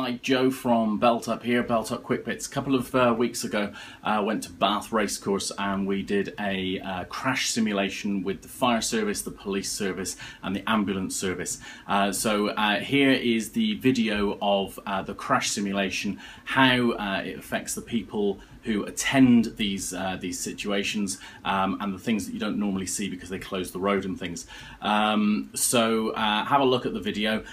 Hi, Joe from Belt Up here, Belt Up Quick Bits. A couple of weeks ago, I went to Bath Racecourse and we did a crash simulation with the fire service, the police service and the ambulance service. So here is the video of the crash simulation, how it affects the people who attend these situations and the things that you don't normally see because they close the road and things. So have a look at the video.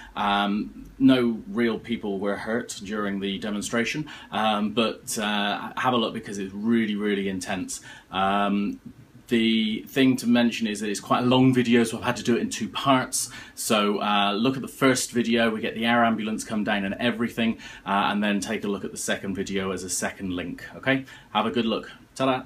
No real people were hurt during the demonstration, but have a look because it's really intense. The thing to mention is that it's quite a long video, so I've had to do it in two parts. So look at the first video, we get the air ambulance come down and everything, and then take a look at the second video as a second link, okay? Have a good look. Ta-da!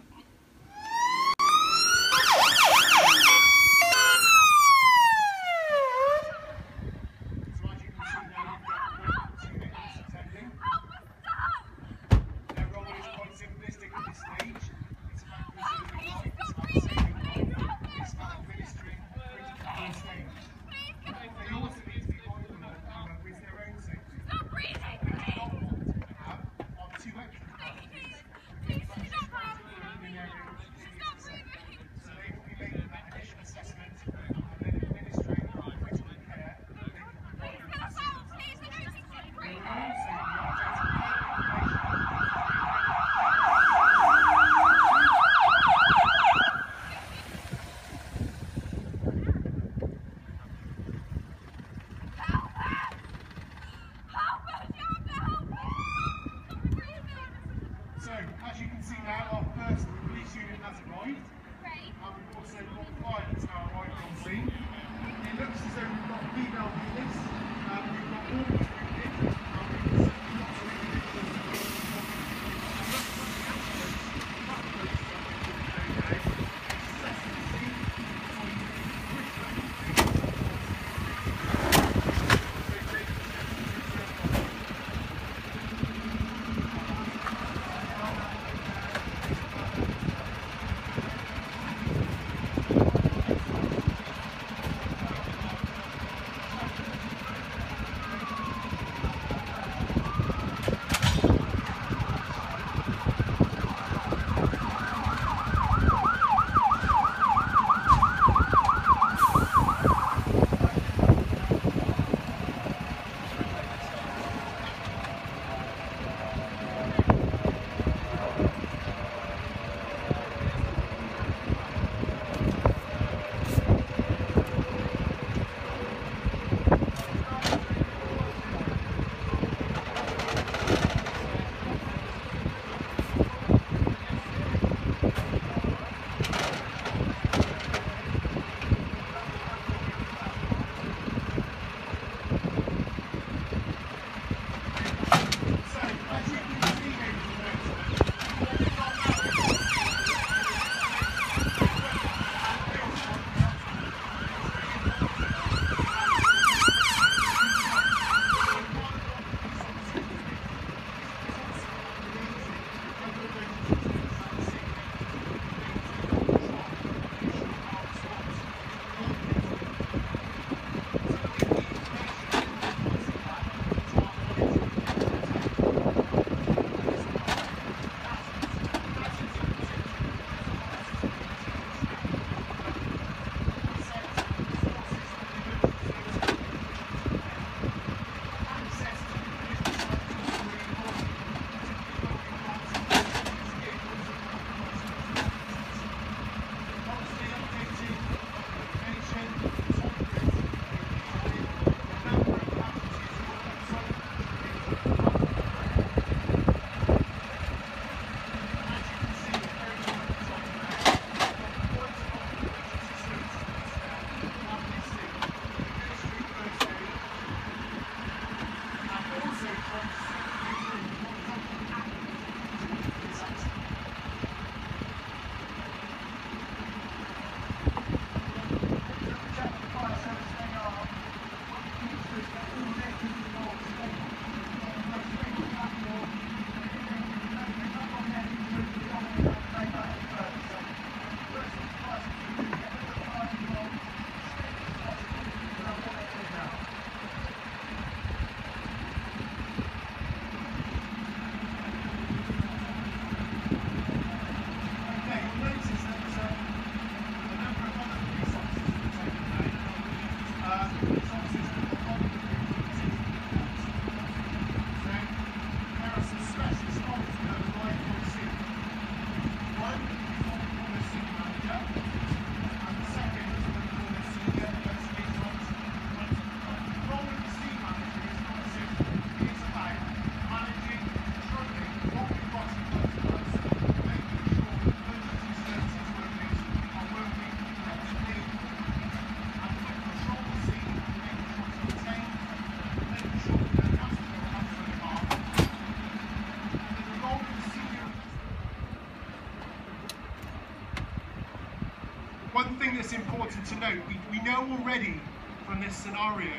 important to note, we know already from this scenario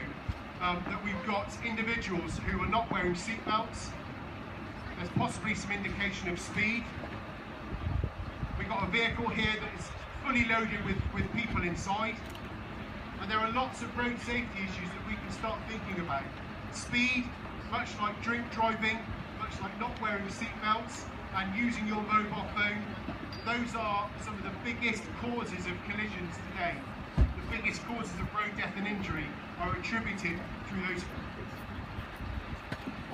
that we've got individuals who are not wearing seatbelts. There's possibly some indication of speed. We've got a vehicle here that is fully loaded with people inside. And there are lots of road safety issues that we can start thinking about. Speed, much like drink driving, much like not wearing seatbelts and using your mobile phone. Those are some of the biggest causes of collisions today. The biggest causes of road death and injury are attributed through those.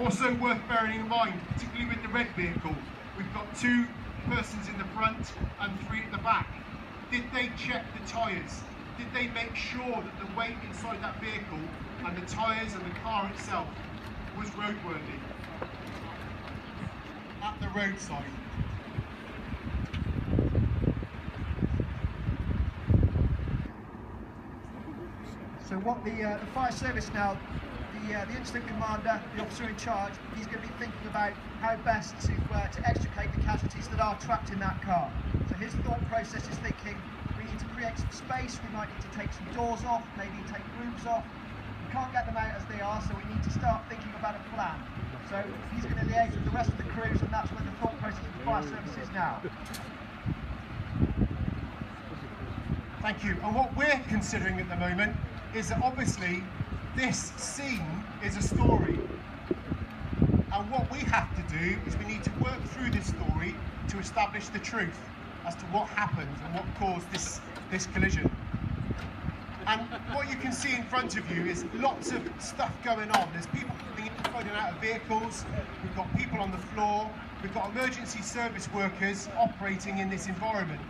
Also worth bearing in mind, particularly with the red vehicle, we've got 2 persons in the front and 3 at the back. Did they check the tyres? Did they make sure that the weight inside that vehicle and the tyres and the car itself was roadworthy? At the roadside. So what the fire service now, the incident commander, the officer in charge, he's going to be thinking about how best to extricate the casualties that are trapped in that car. So his thought process is thinking, we need to create some space, we might need to take some doors off, maybe take roofs off. We can't get them out as they are, so we need to start thinking about a plan. So he's going to liaise with the rest of the crews, and that's where the thought process of the fire service is now. Thank you. And what we're considering at the moment is that obviously this scene is a story. And what we have to do is we need to work through this story to establish the truth as to what happened and what caused this collision. And what you can see in front of you is lots of stuff going on. There's people coming in and out of vehicles, we've got people on the floor, we've got emergency service workers operating in this environment.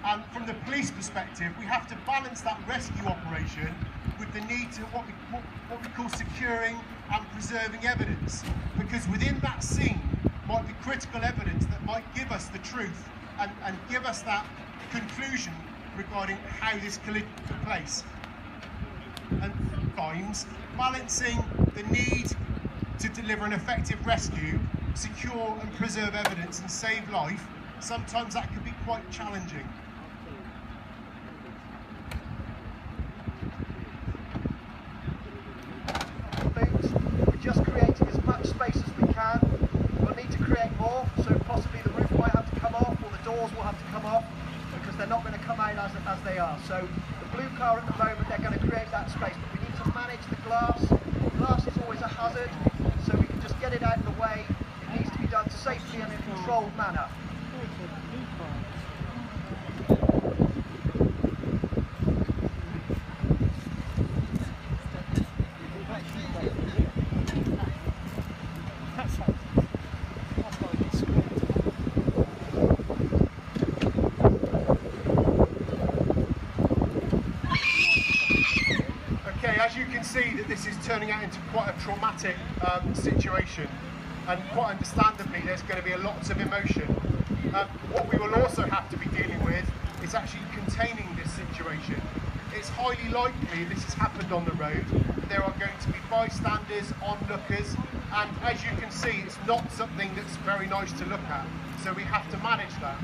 And from the police perspective, we have to balance that rescue operation with the need to what we call securing and preserving evidence. Because within that scene might be critical evidence that might give us the truth and give us that conclusion regarding how this collision took place. And sometimes balancing the need to deliver an effective rescue, secure and preserve evidence and save life, sometimes that can be quite challenging. We're just creating as much space as we can. We'll need to create more, so possibly the roof might have to come off or the doors will have to come off because they're not going to come out as they are. So the blue car at the moment, they're going to create that space, but we need to manage the glass. Glass is always a hazard, so we can just get it out of the way. It needs to be done safely and in a controlled manner. As you can see, that this is turning out into quite a traumatic situation, and quite understandably there's going to be a lot of emotion. What we will also have to be dealing with is actually containing this situation. It's highly likely this has happened on the road. There are going to be bystanders, onlookers, and as you can see, it's not something that's very nice to look at, so we have to manage that.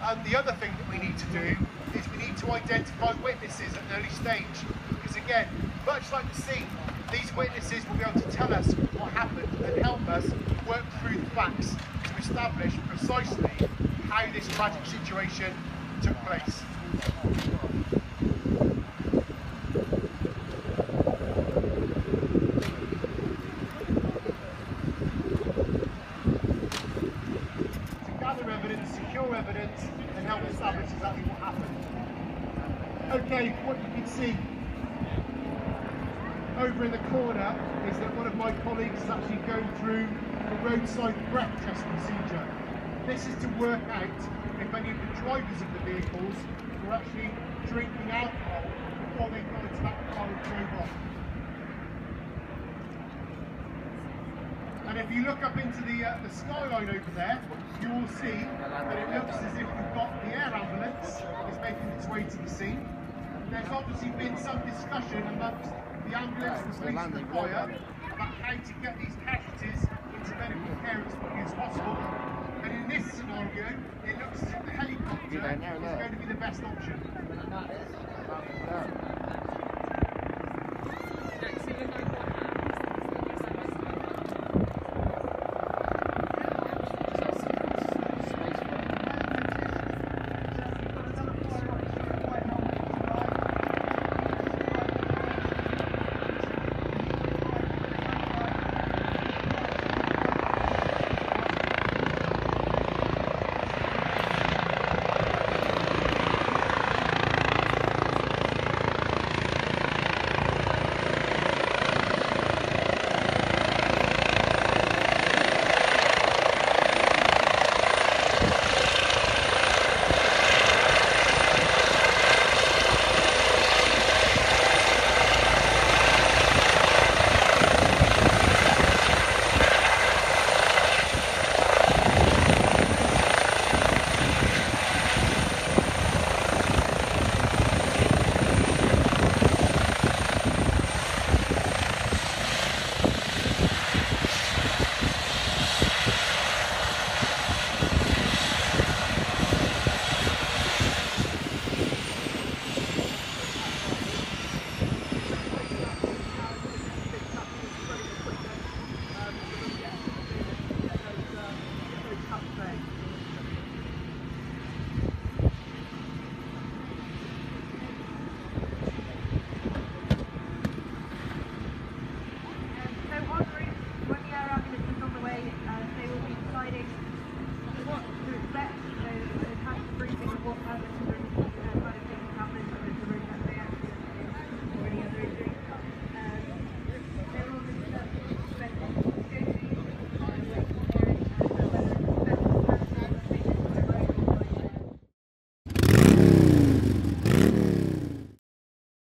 And the other thing that we need to do is we need to identify witnesses at an early stage, because again, much like the scene, these witnesses will be able to tell us what happened and help us work through the facts to establish precisely how this tragic situation took place. To gather evidence, secure evidence, and help establish exactly what happened. Okay, what you can see over in the corner is that one of my colleagues is actually going through the roadside breath test procedure. This is to work out if any of the drivers of the vehicles were actually drinking alcohol before they got into that car and drove off. And if you look up into the skyline over there, you will see that it looks as if we've got the air ambulance is making its way to the scene. There's obviously been some discussion amongst the ambulance, the police and the fire about how to get these casualties into medical care as quickly as possible. And in this scenario, it looks as if the helicopter is going to be the best option. Calm down.